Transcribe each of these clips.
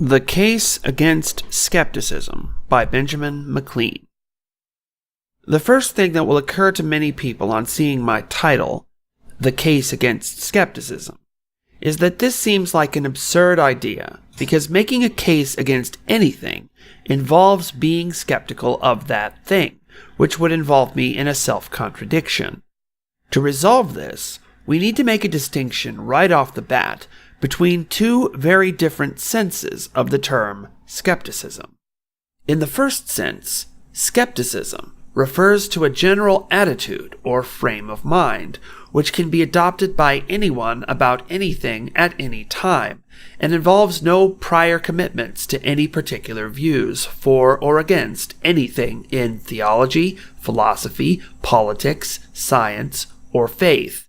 The Case Against Skepticism by Benjamin McLean. The first thing that will occur to many people on seeing my title, The Case Against Skepticism, is that this seems like an absurd idea, because making a case against anything involves being skeptical of that thing, which would involve me in a self-contradiction. To resolve this, we need to make a distinction right off the bat between two very different senses of the term skepticism. In the first sense, skepticism refers to a general attitude or frame of mind, which can be adopted by anyone about anything at any time, and involves no prior commitments to any particular views for or against anything in theology, philosophy, politics, science, or faith.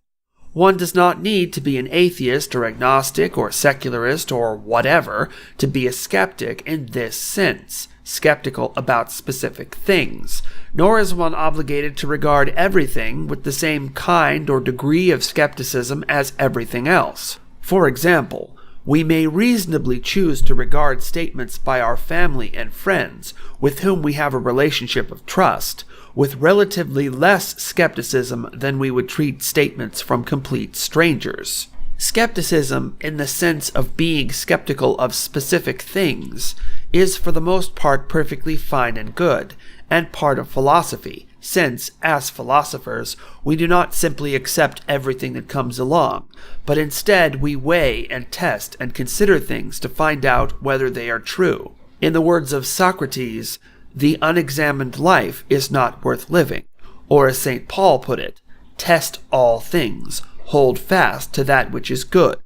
One does not need to be an atheist or agnostic or secularist or whatever to be a skeptic in this sense, skeptical about specific things, nor is one obligated to regard everything with the same kind or degree of skepticism as everything else. For example, we may reasonably choose to regard statements by our family and friends, with whom we have a relationship of trust, with relatively less skepticism than we would treat statements from complete strangers. Skepticism, in the sense of being skeptical of specific things, is for the most part perfectly fine and good, and part of philosophy, since, as philosophers, we do not simply accept everything that comes along, but instead we weigh and test and consider things to find out whether they are true. In the words of Socrates, the unexamined life is not worth living, or as St. Paul put it, test all things, hold fast to that which is good.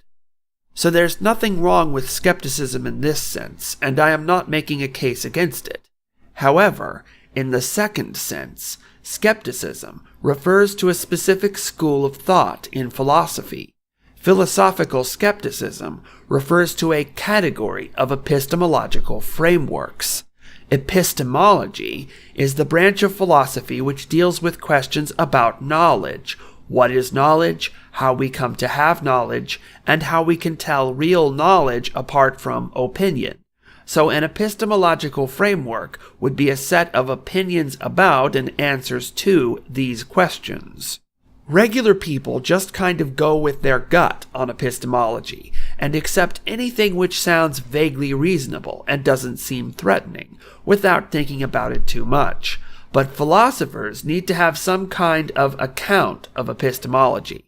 So there's nothing wrong with skepticism in this sense, and I am not making a case against it. However, in the second sense, skepticism refers to a specific school of thought in philosophy. Philosophical skepticism refers to a category of epistemological frameworks. Epistemology is the branch of philosophy which deals with questions about knowledge. What is knowledge, how we come to have knowledge, and how we can tell real knowledge apart from opinion. So an epistemological framework would be a set of opinions about and answers to these questions. Regular people just kind of go with their gut on epistemology and accept anything which sounds vaguely reasonable and doesn't seem threatening, without thinking about it too much. But philosophers need to have some kind of account of epistemology.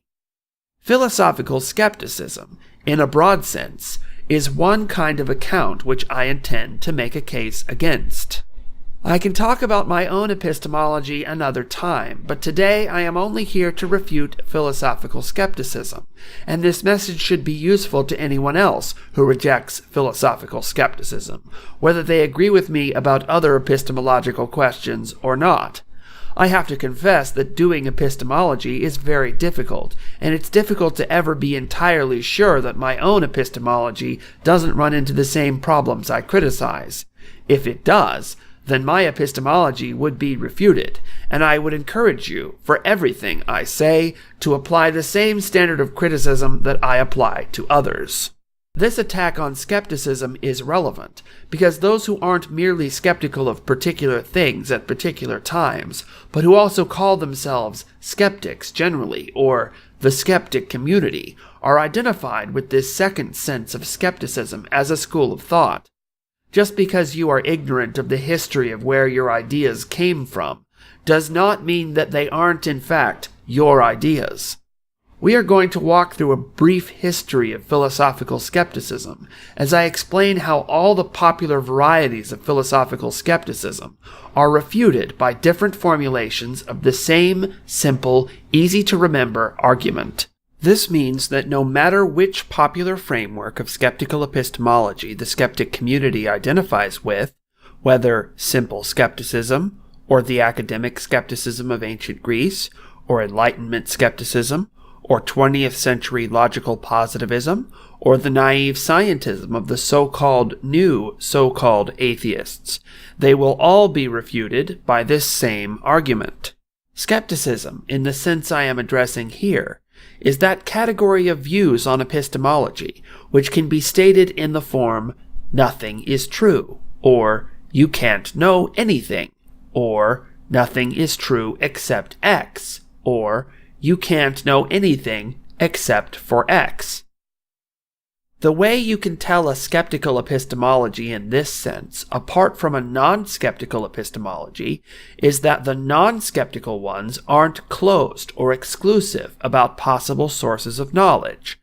Philosophical skepticism, in a broad sense, is one kind of account which I intend to make a case against. I can talk about my own epistemology another time, but today I am only here to refute philosophical skepticism, and this message should be useful to anyone else who rejects philosophical skepticism, whether they agree with me about other epistemological questions or not. I have to confess that doing epistemology is very difficult, and it's difficult to ever be entirely sure that my own epistemology doesn't run into the same problems I criticize. If it does, then my epistemology would be refuted, and I would encourage you, for everything I say, to apply the same standard of criticism that I apply to others. This attack on skepticism is relevant, because those who aren't merely skeptical of particular things at particular times, but who also call themselves skeptics generally, or the skeptic community, are identified with this second sense of skepticism as a school of thought. Just because you are ignorant of the history of where your ideas came from does not mean that they aren't in fact your ideas. We are going to walk through a brief history of philosophical skepticism as I explain how all the popular varieties of philosophical skepticism are refuted by different formulations of the same simple, easy-to-remember argument. This means that no matter which popular framework of skeptical epistemology the skeptic community identifies with, whether simple skepticism, or the academic skepticism of ancient Greece, or Enlightenment skepticism, or 20th century logical positivism, or the naive scientism of the so-called new so-called atheists, they will all be refuted by this same argument. Skepticism, in the sense I am addressing here, is that category of views on epistemology which can be stated in the form nothing is true, or you can't know anything, or nothing is true except X, or you can't know anything except for X. The way you can tell a skeptical epistemology in this sense, apart from a non-skeptical epistemology, is that the non-skeptical ones aren't closed or exclusive about possible sources of knowledge.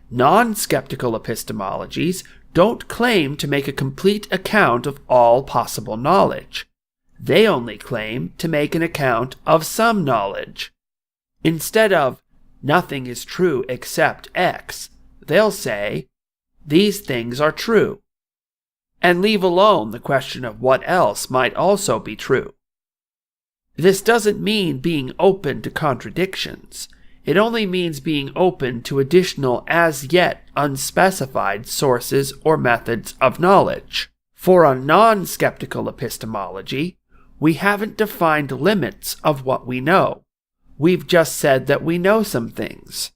Non-skeptical epistemologies don't claim to make a complete account of all possible knowledge. They only claim to make an account of some knowledge. Instead of, nothing is true except X, they'll say, these things are true, and leave alone the question of what else might also be true. This doesn't mean being open to contradictions. It only means being open to additional as yet unspecified sources or methods of knowledge. For a non-skeptical epistemology, we haven't defined limits of what we know. We've just said that we know some things.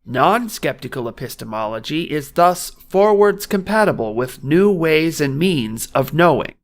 Non-skeptical epistemology is thus forwards compatible with new ways and means of knowing.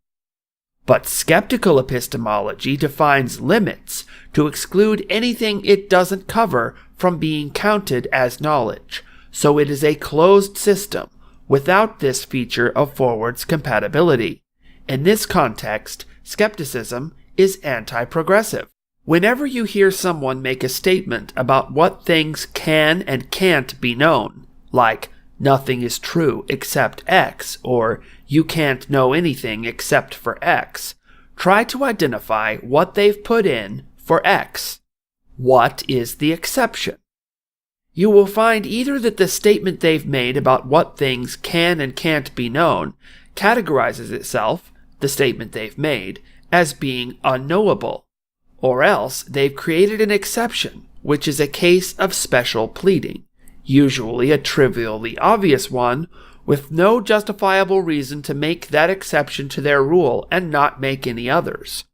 But skeptical epistemology defines limits to exclude anything it doesn't cover from being counted as knowledge, so it is a closed system without this feature of forwards compatibility. In this context, skepticism is anti-progressive. Whenever you hear someone make a statement about what things can and can't be known, like, nothing is true except X, or you can't know anything except for X, try to identify what they've put in for X. What is the exception? You will find either that the statement they've made about what things can and can't be known categorizes itself, the statement they've made, as being unknowable, or else they've created an exception, which is a case of special pleading, usually a trivially obvious one, with no justifiable reason to make that exception to their rule and not make any others.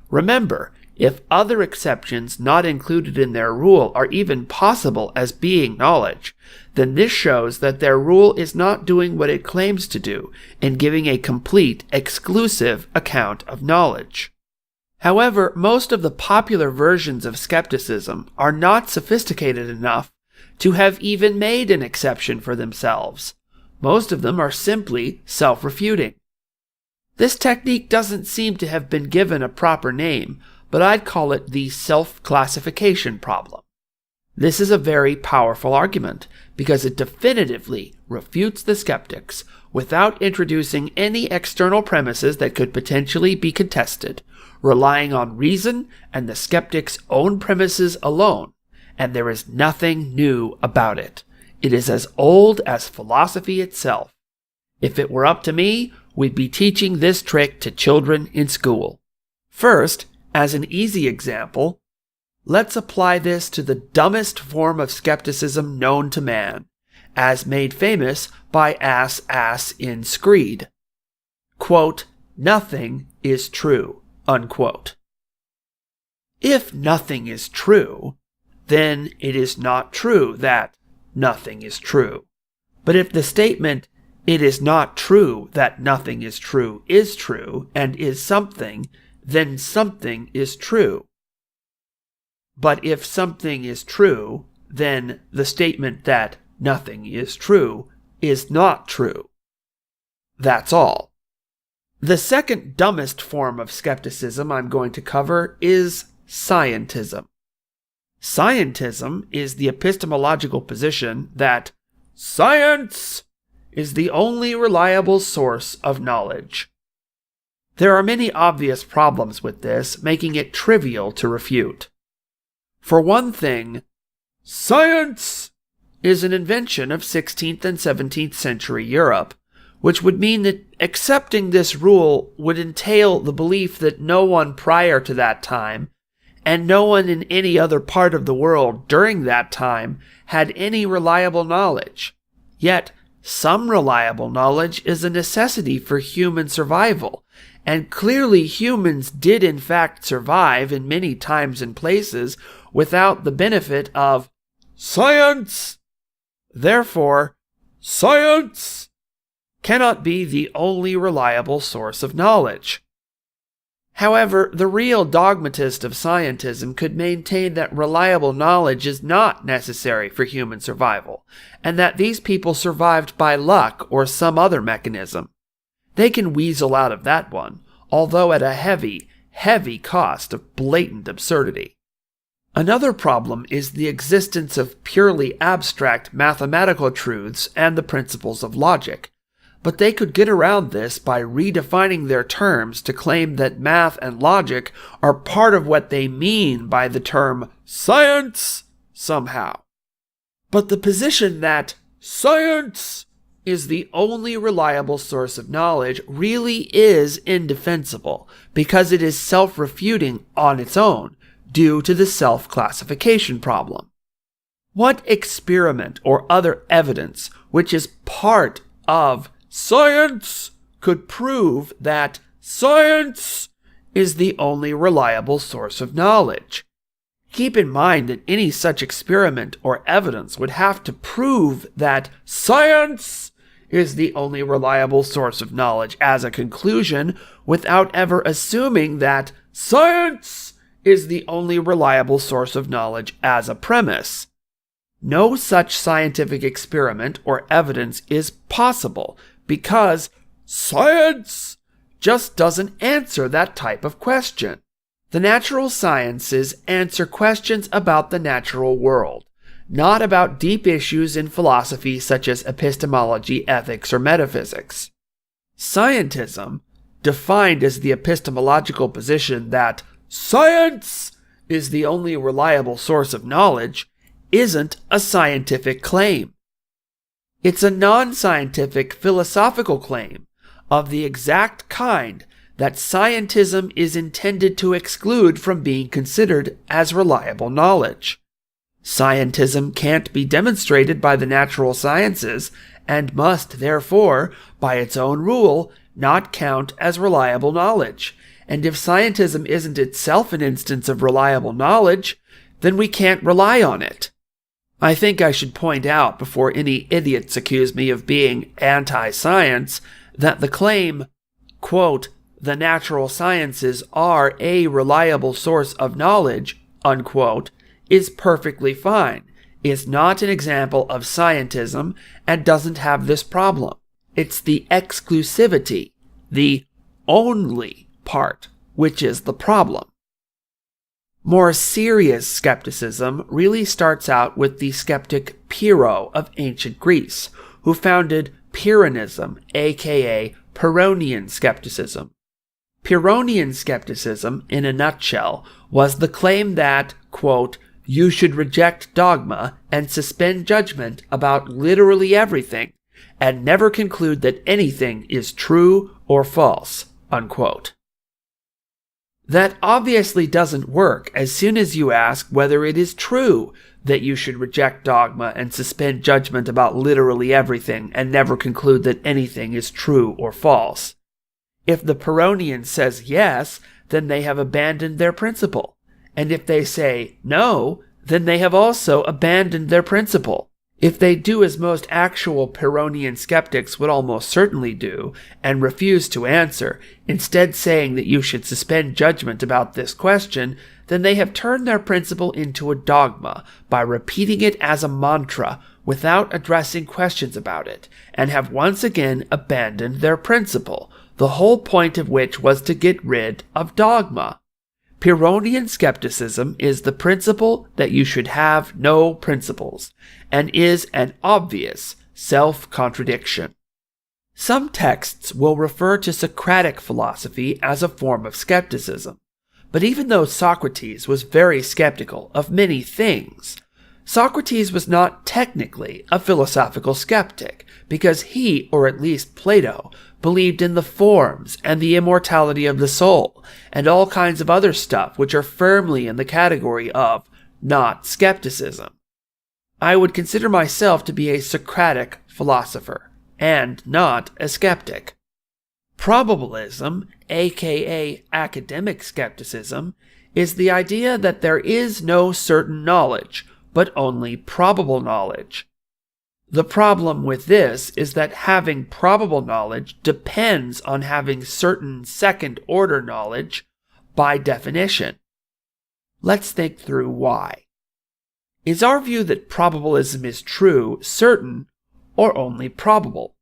Remember, if other exceptions not included in their rule are even possible as being knowledge, then this shows that their rule is not doing what it claims to do in giving a complete, exclusive account of knowledge. However, most of the popular versions of skepticism are not sophisticated enough to have even made an exception for themselves. Most of them are simply self-refuting. This technique doesn't seem to have been given a proper name, but I'd call it the self-classification problem. This is a very powerful argument because it definitively refutes the skeptics without introducing any external premises that could potentially be contested, relying on reason and the skeptic's own premises alone, and there is nothing new about it. It is as old as philosophy itself. If it were up to me, we'd be teaching this trick to children in school. First, as an easy example, let's apply this to the dumbest form of skepticism known to man, as made famous by Ass in Screed. Quote, nothing is true, unquote. If nothing is true, then it is not true that nothing is true. But if the statement, it is not true that nothing is true and is something, then something is true. But if something is true, then the statement that nothing is true is not true. That's all. The second dumbest form of skepticism I'm going to cover is Scientism. Scientism is the epistemological position that science is the only reliable source of knowledge. There are many obvious problems with this, making it trivial to refute. For one thing, science is an invention of 16th and 17th century Europe, which would mean that accepting this rule would entail the belief that no one prior to that time, and no one in any other part of the world during that time, had any reliable knowledge. Yet, some reliable knowledge is a necessity for human survival, and clearly humans did in fact survive in many times and places without the benefit of science. Therefore, science cannot be the only reliable source of knowledge. However, the real dogmatist of scientism could maintain that reliable knowledge is not necessary for human survival, and that these people survived by luck or some other mechanism. They can weasel out of that one, although at a heavy, heavy cost of blatant absurdity. Another problem is the existence of purely abstract mathematical truths and the principles of logic, but they could get around this by redefining their terms to claim that math and logic are part of what they mean by the term science somehow. But the position that science is the only reliable source of knowledge really is indefensible because it is self-refuting on its own due to the self-classification problem. What experiment or other evidence which is part of science could prove that science is the only reliable source of knowledge? Keep in mind that any such experiment or evidence would have to prove that science is the only reliable source of knowledge as a conclusion without ever assuming that science is the only reliable source of knowledge as a premise. No such scientific experiment or evidence is possible because science just doesn't answer that type of question. The natural sciences answer questions about the natural world, not about deep issues in philosophy such as epistemology, ethics, or metaphysics. Scientism, defined as the epistemological position that science is the only reliable source of knowledge, isn't a scientific claim. It's a non-scientific philosophical claim of the exact kind that scientism is intended to exclude from being considered as reliable knowledge. Scientism can't be demonstrated by the natural sciences and must, therefore, by its own rule, not count as reliable knowledge. And if scientism isn't itself an instance of reliable knowledge, then we can't rely on it. I think I should point out before any idiots accuse me of being anti-science that the claim, quote, the natural sciences are a reliable source of knowledge, unquote, is perfectly fine, is not an example of scientism, and doesn't have this problem. It's the exclusivity, the only part, which is the problem. More serious skepticism really starts out with the skeptic Pyrrho of ancient Greece, who founded Pyrrhonism, aka Pyrrhonian skepticism. Pyrrhonian skepticism, in a nutshell, was the claim that, quote, you should reject dogma and suspend judgment about literally everything, and never conclude that anything is true or false, unquote. That obviously doesn't work as soon as you ask whether it is true that you should reject dogma and suspend judgment about literally everything and never conclude that anything is true or false. If the Pyrrhonian says yes, then they have abandoned their principle. And if they say no, then they have also abandoned their principle. If they do as most actual Pyrrhonian skeptics would almost certainly do, and refuse to answer, instead saying that you should suspend judgment about this question, then they have turned their principle into a dogma by repeating it as a mantra without addressing questions about it, and have once again abandoned their principle, the whole point of which was to get rid of dogma. Pyrrhonian skepticism is the principle that you should have no principles, and is an obvious self-contradiction. Some texts will refer to Socratic philosophy as a form of skepticism, but even though Socrates was very skeptical of many things, Socrates was not technically a philosophical skeptic, because he, or at least Plato, believed in the forms and the immortality of the soul, and all kinds of other stuff which are firmly in the category of not skepticism. I would consider myself to be a Socratic philosopher, and not a skeptic. Probable-ism, aka academic skepticism, is the idea that there is no certain knowledge, but only probable knowledge. The problem with this is that having probable knowledge depends on having certain second-order knowledge by definition. Let's think through why. Is our view that probabilism is true certain or only probable?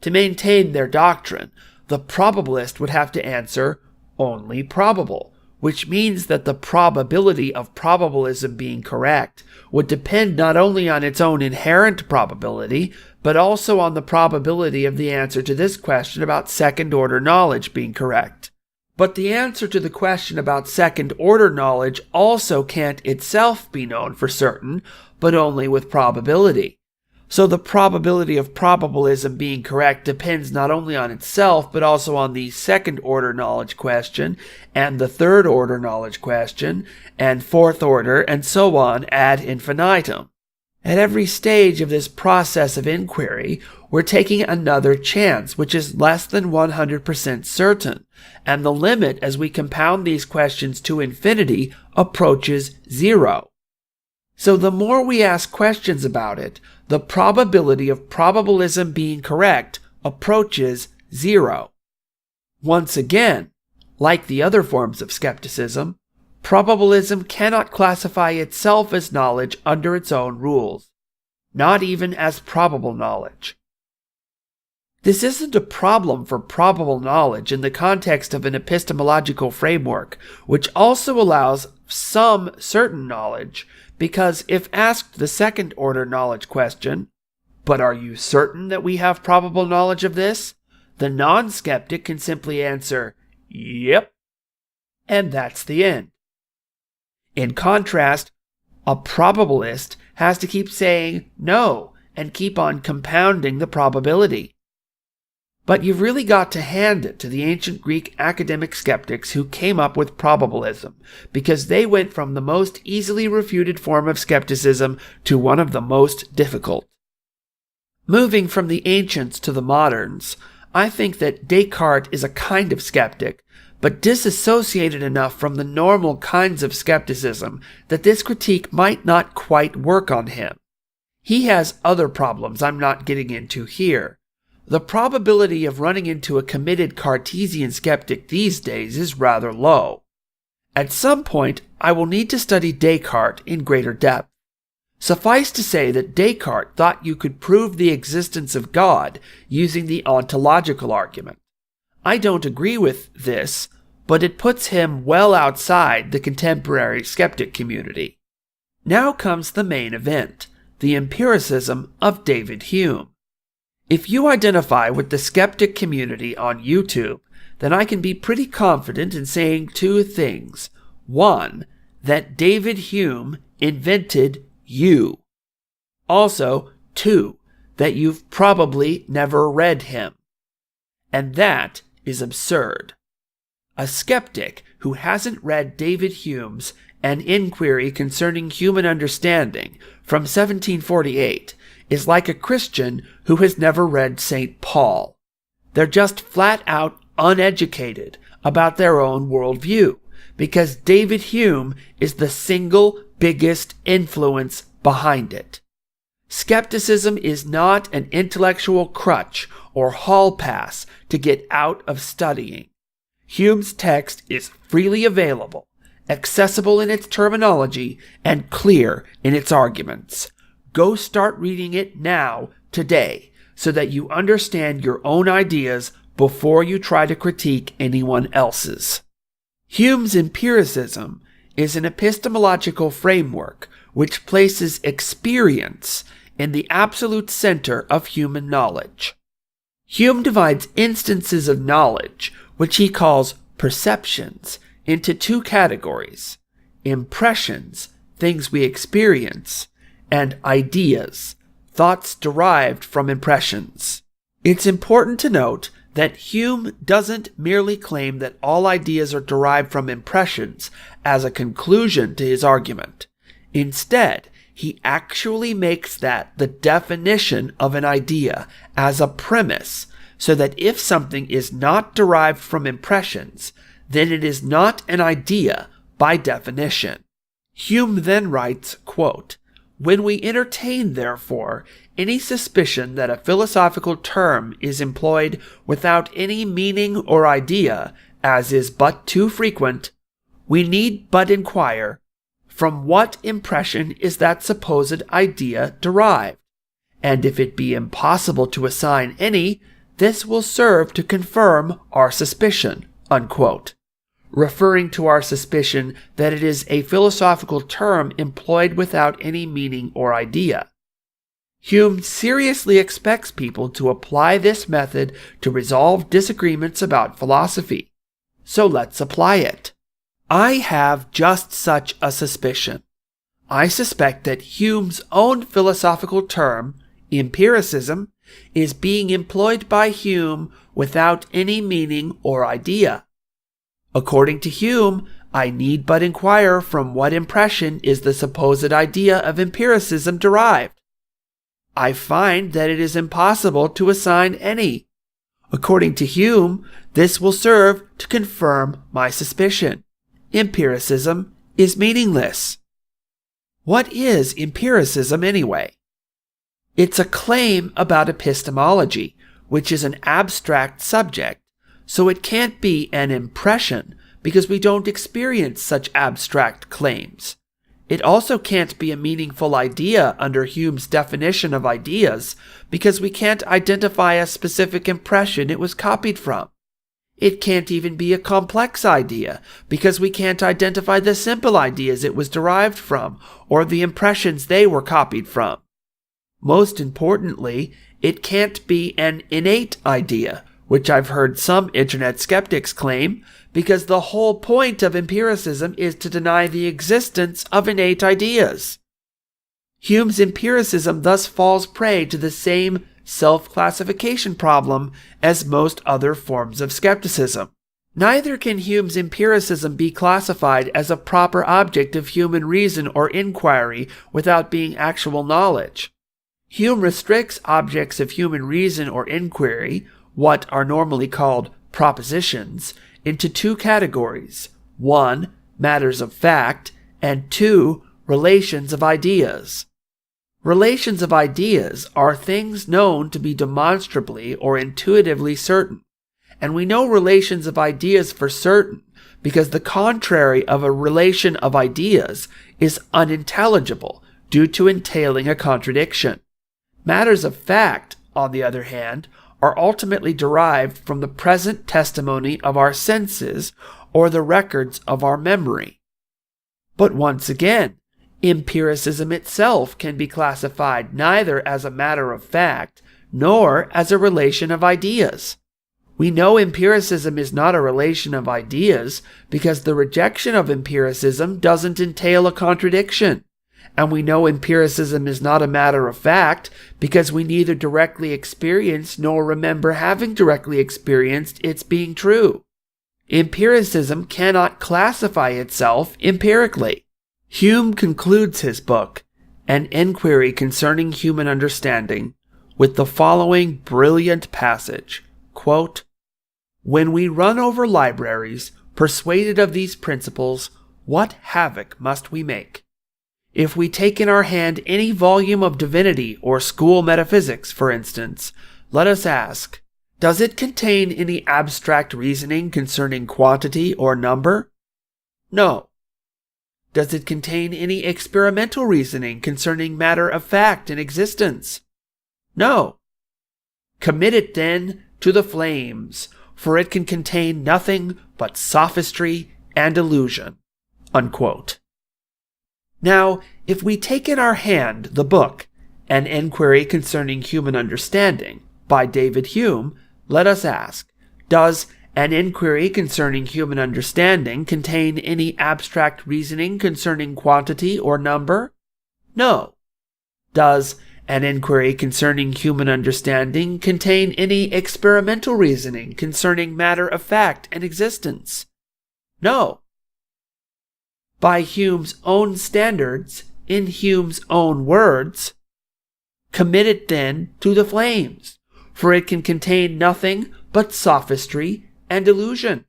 To maintain their doctrine, the probabilist would have to answer only probable, which means that the probability of probabilism being correct would depend not only on its own inherent probability, but also on the probability of the answer to this question about second-order knowledge being correct. But the answer to the question about second-order knowledge also can't itself be known for certain, but only with probability. So the probability of probabilism being correct depends not only on itself, but also on the second-order knowledge question, and the third-order knowledge question, and fourth-order, and so on ad infinitum. At every stage of this process of inquiry, we're taking another chance, which is less than 100% certain, and the limit as we compound these questions to infinity approaches zero. So the more we ask questions about it, the probability of probabilism being correct approaches zero. Once again, like the other forms of skepticism, probabilism cannot classify itself as knowledge under its own rules, not even as probable knowledge. This isn't a problem for probable knowledge in the context of an epistemological framework, which also allows some certain knowledge, because if asked the second-order knowledge question, "But are you certain that we have probable knowledge of this?" the non-skeptic can simply answer, "Yep," and that's the end. In contrast, a probabilist has to keep saying no and keep on compounding the probability. But you've really got to hand it to the ancient Greek academic skeptics who came up with probabilism, because they went from the most easily refuted form of skepticism to one of the most difficult. Moving from the ancients to the moderns, I think that Descartes is a kind of skeptic, but disassociated enough from the normal kinds of skepticism that this critique might not quite work on him. He has other problems I'm not getting into here. The probability of running into a committed Cartesian skeptic these days is rather low. At some point, I will need to study Descartes in greater depth. Suffice to say that Descartes thought you could prove the existence of God using the ontological argument. I don't agree with this, but it puts him well outside the contemporary skeptic community. Now comes the main event, the empiricism of David Hume. If you identify with the skeptic community on YouTube, then I can be pretty confident in saying two things. One, that David Hume invented you. Also, two, that you've probably never read him. And that is absurd. A skeptic who hasn't read David Hume's An Inquiry Concerning Human Understanding from 1748 is like a Christian who has never read St. Paul. They're just flat out uneducated about their own worldview, because David Hume is the single biggest influence behind it. Skepticism is not an intellectual crutch or hall pass to get out of studying. Hume's text is freely available, accessible in its terminology, and clear in its arguments. Go start reading it now, today, so that you understand your own ideas before you try to critique anyone else's. Hume's empiricism is an epistemological framework which places experience in the absolute center of human knowledge. Hume divides instances of knowledge, which he calls perceptions, into two categories: impressions, things we experience, and ideas, thoughts derived from impressions. It's important to note that Hume doesn't merely claim that all ideas are derived from impressions as a conclusion to his argument. Instead, he actually makes that the definition of an idea as a premise, so that if something is not derived from impressions, then it is not an idea by definition. Hume then writes, quote, When we entertain, therefore, any suspicion that a philosophical term is employed without any meaning or idea, as is but too frequent, we need but inquire, from what impression is that supposed idea derived? And if it be impossible to assign any, this will serve to confirm our suspicion," unquote, referring to our suspicion that it is a philosophical term employed without any meaning or idea. Hume seriously expects people to apply this method to resolve disagreements about philosophy. So let's apply it. I have just such a suspicion. I suspect that Hume's own philosophical term, empiricism, is being employed by Hume without any meaning or idea. According to Hume, I need but inquire from what impression is the supposed idea of empiricism derived. I find that it is impossible to assign any. According to Hume, this will serve to confirm my suspicion. Empiricism is meaningless. What is empiricism anyway? It's a claim about epistemology, which is an abstract subject, so it can't be an impression because we don't experience such abstract claims. It also can't be a meaningful idea under Hume's definition of ideas because we can't identify a specific impression it was copied from. It can't even be a complex idea because we can't identify the simple ideas it was derived from or the impressions they were copied from. Most importantly, it can't be an innate idea, which I've heard some internet skeptics claim, because the whole point of empiricism is to deny the existence of innate ideas. Hume's empiricism thus falls prey to the same self-classification problem as most other forms of skepticism. Neither can Hume's empiricism be classified as a proper object of human reason or inquiry without being actual knowledge. Hume restricts objects of human reason or inquiry, what are normally called propositions, into two categories: 1. Matters of fact, and 2. Relations of ideas. Relations of ideas are things known to be demonstrably or intuitively certain, and we know relations of ideas for certain because the contrary of a relation of ideas is unintelligible due to entailing a contradiction. Matters of fact, on the other hand, are ultimately derived from the present testimony of our senses or the records of our memory. But once again, empiricism itself can be classified neither as a matter of fact nor as a relation of ideas. We know empiricism is not a relation of ideas because the rejection of empiricism doesn't entail a contradiction. And we know empiricism is not a matter of fact because we neither directly experience nor remember having directly experienced its being true. Empiricism cannot classify itself empirically. Hume concludes his book, An Enquiry Concerning Human Understanding, with the following brilliant passage, quote, "When we run over libraries, persuaded of these principles, what havoc must we make? If we take in our hand any volume of divinity or school metaphysics, for instance, let us ask, does it contain any abstract reasoning concerning quantity or number? No. Does it contain any experimental reasoning concerning matter of fact and existence? No. Commit it then to the flames, for it can contain nothing but sophistry and illusion." Unquote. Now, if we take in our hand the book, An Enquiry Concerning Human Understanding, by David Hume, let us ask, does An Enquiry Concerning Human Understanding contain any abstract reasoning concerning quantity or number? No. Does An Enquiry Concerning Human Understanding contain any experimental reasoning concerning matter of fact and existence? No. By Hume's own standards, in Hume's own words, commit it then to the flames, for it can contain nothing but sophistry and illusion.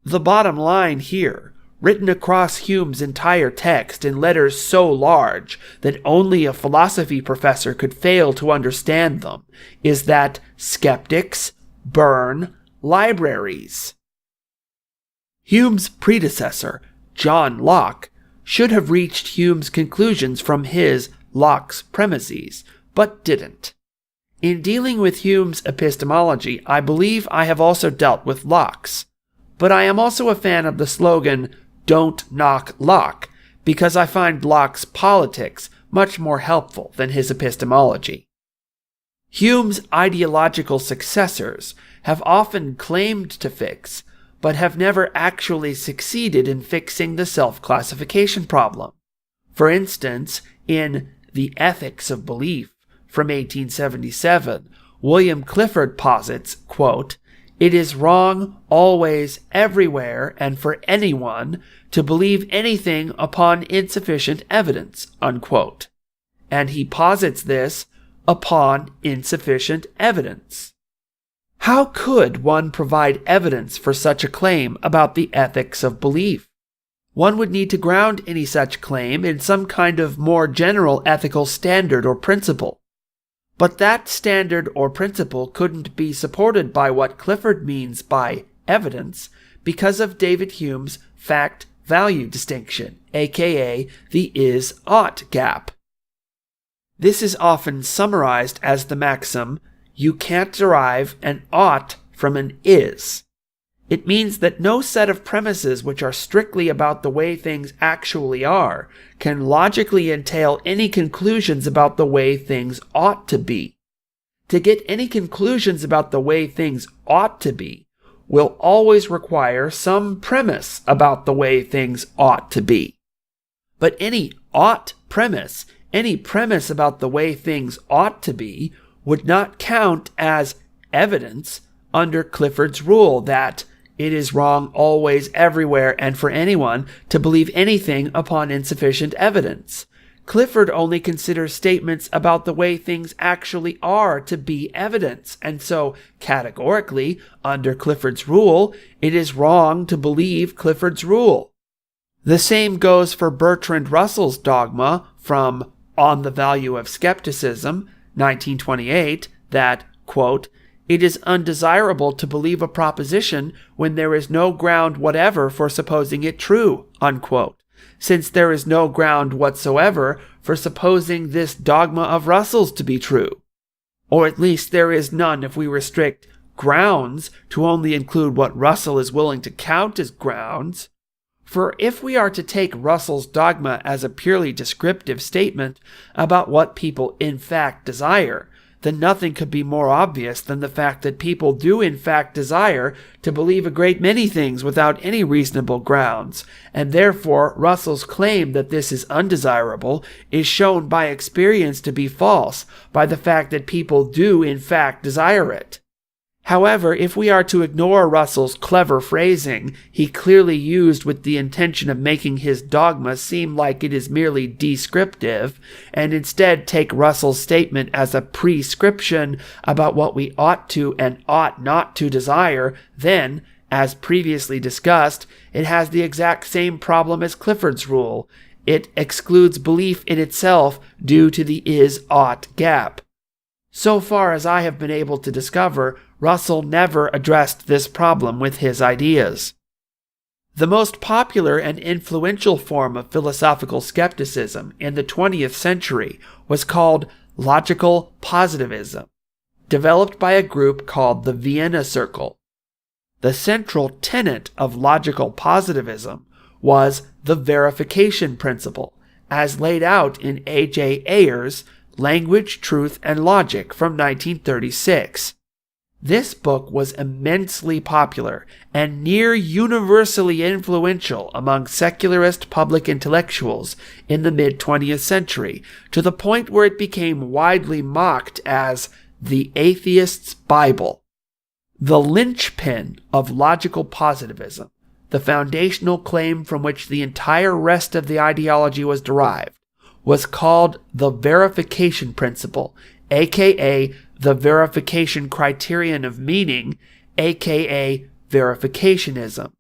The bottom line here written across Hume's entire text in letters so large that only a philosophy professor could fail to understand them, is that skeptics burn libraries. Hume's predecessor, John Locke, should have reached Hume's conclusions from his Locke's premises, but didn't. In dealing with Hume's epistemology, I believe I have also dealt with Locke's, but I am also a fan of the slogan, "Don't knock Locke," because I find Locke's politics much more helpful than his epistemology. Hume's ideological successors have often claimed to fix, but have never actually succeeded in fixing the self-classification problem. For instance, in The Ethics of Belief from 1877, William Clifford posits, quote, "It is wrong always, everywhere, and for anyone to believe anything upon insufficient evidence," unquote. And he posits this upon insufficient evidence. How could one provide evidence for such a claim about the ethics of belief? One would need to ground any such claim in some kind of more general ethical standard or principle. But that standard or principle couldn't be supported by what Clifford means by evidence because of David Hume's fact-value distinction, aka the is-ought gap. This is often summarized as the maxim, "You can't derive an ought from an is." It means that no set of premises which are strictly about the way things actually are can logically entail any conclusions about the way things ought to be. To get any conclusions about the way things ought to be will always require some premise about the way things ought to be. But any ought premise, any premise about the way things ought to be, would not count as evidence under Clifford's rule that it is wrong always, everywhere, and for anyone to believe anything upon insufficient evidence. Clifford only considers statements about the way things actually are to be evidence, and so, categorically, under Clifford's rule, it is wrong to believe Clifford's rule. The same goes for Bertrand Russell's dogma from On the Value of Skepticism, 1928, that, quote, "It is undesirable to believe a proposition when there is no ground whatever for supposing it true," unquote, since there is no ground whatsoever for supposing this dogma of Russell's to be true. Or at least there is none if we restrict grounds to only include what Russell is willing to count as grounds. For if we are to take Russell's dogma as a purely descriptive statement about what people in fact desire, then nothing could be more obvious than the fact that people do in fact desire to believe a great many things without any reasonable grounds, and therefore Russell's claim that this is undesirable is shown by experience to be false by the fact that people do in fact desire it. However, if we are to ignore Russell's clever phrasing he clearly used with the intention of making his dogma seem like it is merely descriptive, and instead take Russell's statement as a prescription about what we ought to and ought not to desire, then, as previously discussed, it has the exact same problem as Clifford's rule. It excludes belief in itself due to the is-ought gap. So far as I have been able to discover, Russell never addressed this problem with his ideas. The most popular and influential form of philosophical skepticism in the 20th century was called logical positivism, developed by a group called the Vienna Circle. The central tenet of logical positivism was the verification principle, as laid out in A.J. Ayer's Language, Truth, and Logic from 1936. This book was immensely popular and near universally influential among secularist public intellectuals in the mid-20th century, to the point where it became widely mocked as the atheist's Bible. The linchpin of logical positivism, the foundational claim from which the entire rest of the ideology was derived, was called the verification principle, aka the verification criterion of meaning, aka verificationism.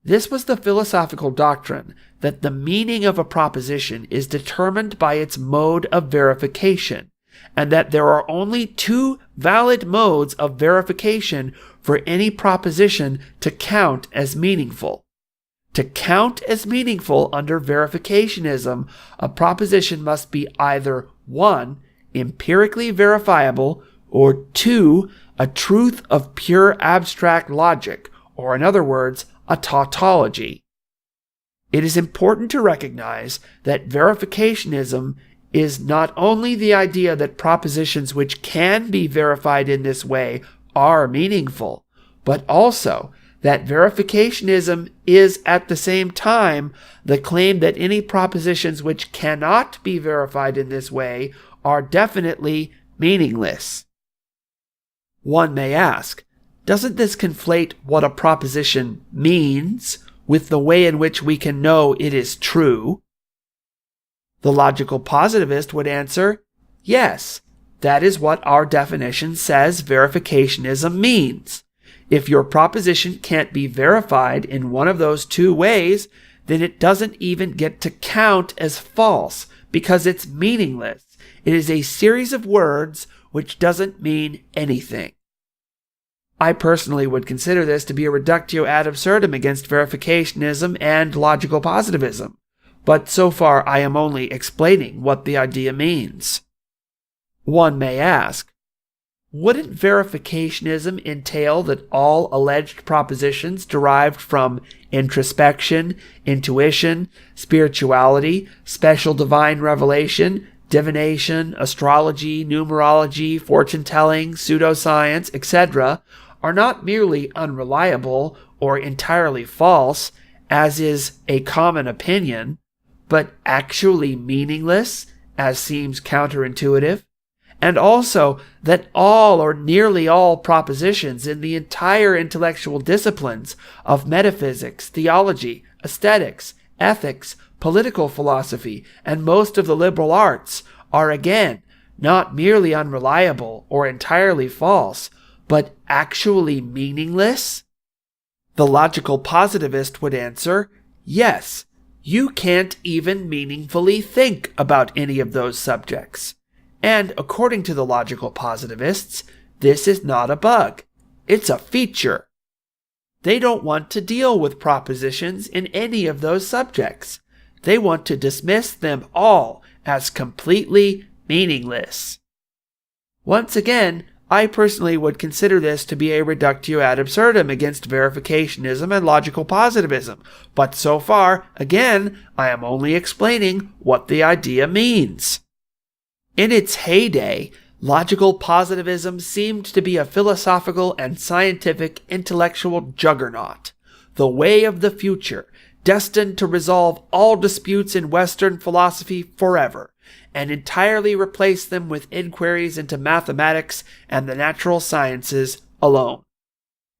This was the philosophical doctrine that the meaning of a proposition is determined by its mode of verification, and that there are only two valid modes of verification for any proposition to count as meaningful. To count as meaningful under verificationism, a proposition must be either 1. Empirically verifiable, or 2. A truth of pure abstract logic, or in other words, a tautology. It is important to recognize that verificationism is not only the idea that propositions which can be verified in this way are meaningful, but also that verificationism is at the same time the claim that any propositions which cannot be verified in this way are definitely meaningless. One may ask, doesn't this conflate what a proposition means with the way in which we can know it is true? The logical positivist would answer, yes, that is what our definition says verificationism means. If your proposition can't be verified in one of those two ways, then it doesn't even get to count as false because it's meaningless. It is a series of words which doesn't mean anything. I personally would consider this to be a reductio ad absurdum against verificationism and logical positivism, but so far I am only explaining what the idea means. One may ask, wouldn't verificationism entail that all alleged propositions derived from introspection, intuition, spirituality, special divine revelation, divination, astrology, numerology, fortune-telling, pseudoscience, etc., are not merely unreliable or entirely false, as is a common opinion, but actually meaningless, as seems counterintuitive, and also that all or nearly all propositions in the entire intellectual disciplines of metaphysics, theology, aesthetics, ethics, political philosophy, and most of the liberal arts are again not merely unreliable or entirely false, but actually meaningless? The logical positivist would answer, yes, you can't even meaningfully think about any of those subjects. And according to the logical positivists, this is not a bug. It's a feature. They don't want to deal with propositions in any of those subjects. They want to dismiss them all as completely meaningless. Once again, I personally would consider this to be a reductio ad absurdum against verificationism and logical positivism, but so far, again, I am only explaining what the idea means. In its heyday, logical positivism seemed to be a philosophical and scientific intellectual juggernaut, the way of the future, destined to resolve all disputes in Western philosophy forever, and entirely replace them with inquiries into mathematics and the natural sciences alone.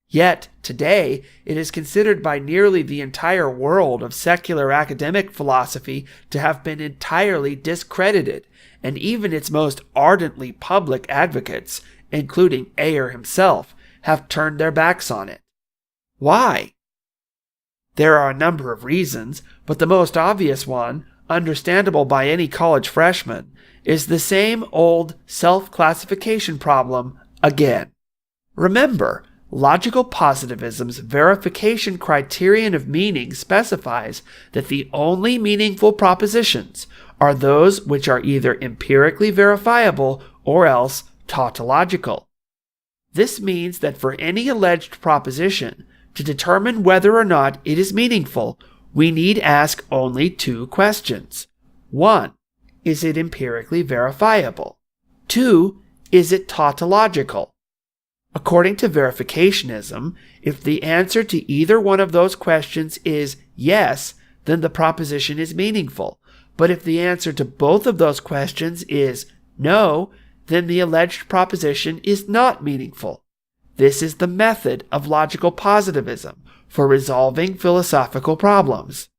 Yet, today, it is considered by nearly the entire world of secular academic philosophy to have been entirely discredited, and even its most ardently public advocates, including Ayer himself, have turned their backs on it. Why? There are a number of reasons, but the most obvious one, understandable by any college freshman, is the same old self-classification problem again. Remember, logical positivism's verification criterion of meaning specifies that the only meaningful propositions are those which are either empirically verifiable or else tautological. This means that for any alleged proposition, to determine whether or not it is meaningful, we need ask only two questions. 1. Is it empirically verifiable? 2. Is it tautological? According to verificationism, if the answer to either one of those questions is yes, then the proposition is meaningful. But if the answer to both of those questions is no, then the alleged proposition is not meaningful. This is the method of logical positivism for resolving philosophical problems.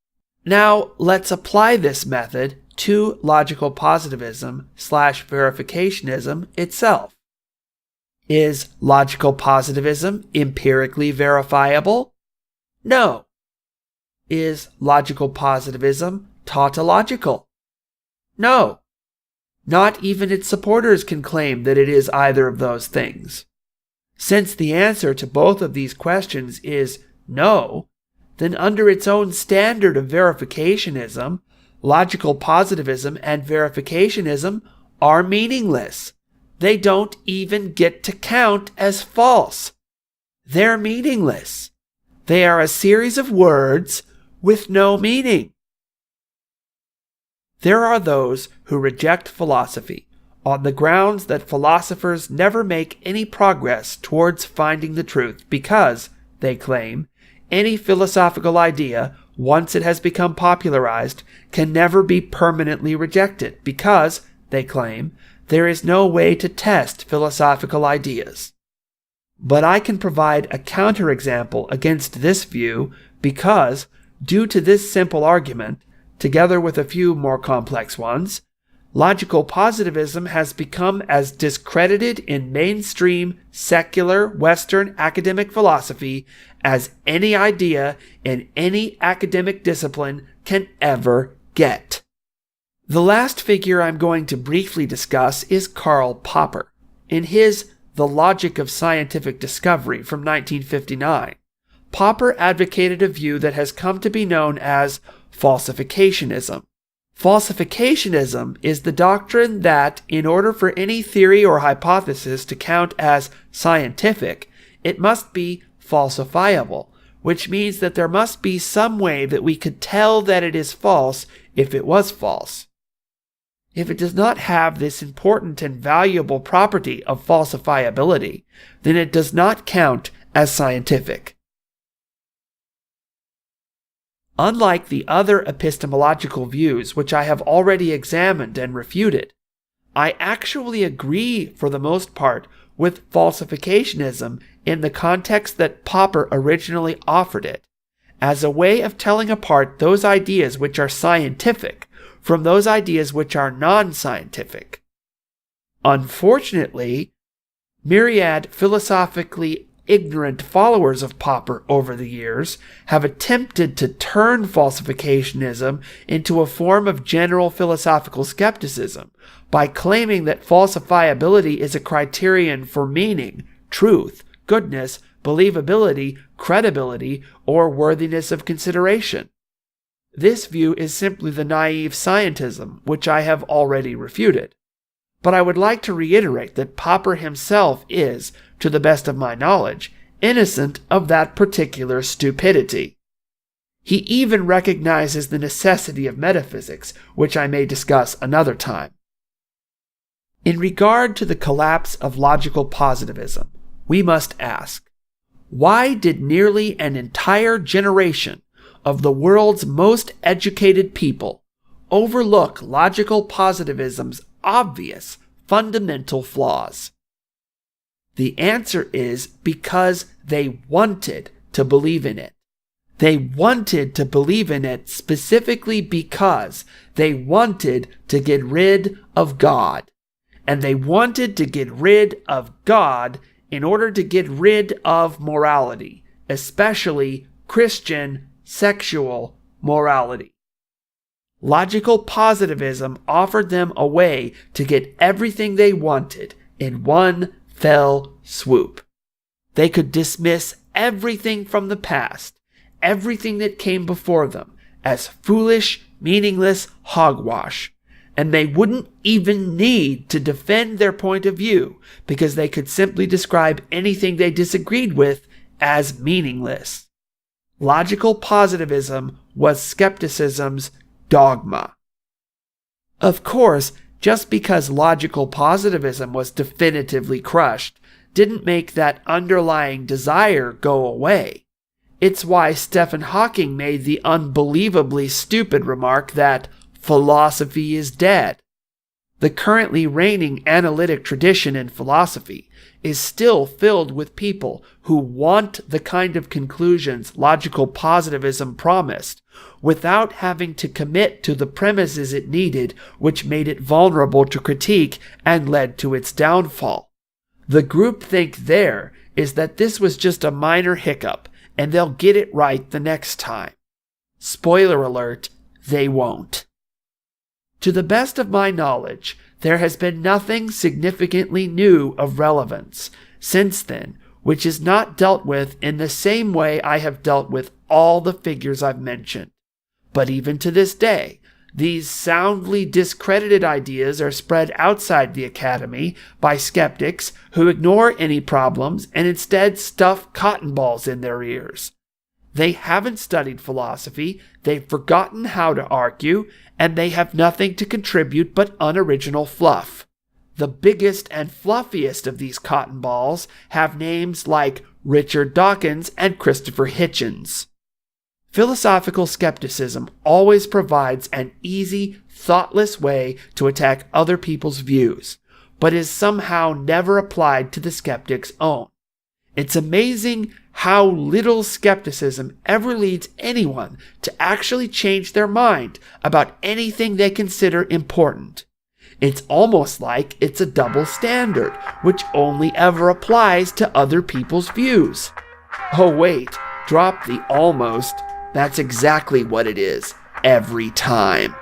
Now, let's apply this method to logical positivism/verificationism itself. Is logical positivism empirically verifiable? No. Is logical positivism tautological? No. Not even its supporters can claim that it is either of those things. Since the answer to both of these questions is no, then under its own standard of verificationism, logical positivism and verificationism are meaningless. They don't even get to count as false. They're meaningless. They are a series of words with no meaning. There are those who reject philosophy on the grounds that philosophers never make any progress towards finding the truth because, they claim, any philosophical idea, once it has become popularized, can never be permanently rejected because, they claim, there is no way to test philosophical ideas. But I can provide a counterexample against this view because, due to this simple argument, together with a few more complex ones, logical positivism has become as discredited in mainstream, secular, Western academic philosophy as any idea in any academic discipline can ever get. The last figure I'm going to briefly discuss is Karl Popper. In his The Logic of Scientific Discovery from 1959, Popper advocated a view that has come to be known as falsificationism. Falsificationism is the doctrine that, in order for any theory or hypothesis to count as scientific, it must be falsifiable, which means that there must be some way that we could tell that it is false if it was false. If it does not have this important and valuable property of falsifiability, then it does not count as scientific. Unlike the other epistemological views which I have already examined and refuted, I actually agree for the most part with falsificationism in the context that Popper originally offered it, as a way of telling apart those ideas which are scientific from those ideas which are non-scientific. Unfortunately, myriad philosophically ignorant followers of Popper over the years have attempted to turn falsificationism into a form of general philosophical skepticism by claiming that falsifiability is a criterion for meaning, truth, goodness, believability, credibility, or worthiness of consideration. This view is simply the naive scientism, which I have already refuted. But I would like to reiterate that Popper himself is, to the best of my knowledge, innocent of that particular stupidity. He even recognizes the necessity of metaphysics, which I may discuss another time. In regard to the collapse of logical positivism, we must ask, why did nearly an entire generation of the world's most educated people overlook logical positivism's obvious fundamental flaws? The answer is because they wanted to believe in it. They wanted to believe in it specifically because they wanted to get rid of God. And they wanted to get rid of God in order to get rid of morality, especially Christian sexual morality. Logical positivism offered them a way to get everything they wanted in one fell swoop. They could dismiss everything from the past, everything that came before them, as foolish, meaningless hogwash, and they wouldn't even need to defend their point of view because they could simply describe anything they disagreed with as meaningless. Logical positivism was skepticism's dogma. Of course, just because logical positivism was definitively crushed didn't make that underlying desire go away. It's why Stephen Hawking made the unbelievably stupid remark that philosophy is dead. The currently reigning analytic tradition in philosophy is still filled with people who want the kind of conclusions logical positivism promised, without having to commit to the premises it needed, which made it vulnerable to critique and led to its downfall. The groupthink there is that this was just a minor hiccup, and they'll get it right the next time. Spoiler alert, they won't. To the best of my knowledge, there has been nothing significantly new of relevance since then, which is not dealt with in the same way I have dealt with all the figures I've mentioned. But even to this day, these soundly discredited ideas are spread outside the academy by skeptics who ignore any problems and instead stuff cotton balls in their ears. They haven't studied philosophy, they've forgotten how to argue, and they have nothing to contribute but unoriginal fluff. The biggest and fluffiest of these cotton balls have names like Richard Dawkins and Christopher Hitchens. Philosophical skepticism always provides an easy, thoughtless way to attack other people's views, but is somehow never applied to the skeptic's own. It's amazing how little skepticism ever leads anyone to actually change their mind about anything they consider important. It's almost like it's a double standard, which only ever applies to other people's views. Oh wait, drop the almost. That's exactly what it is, every time.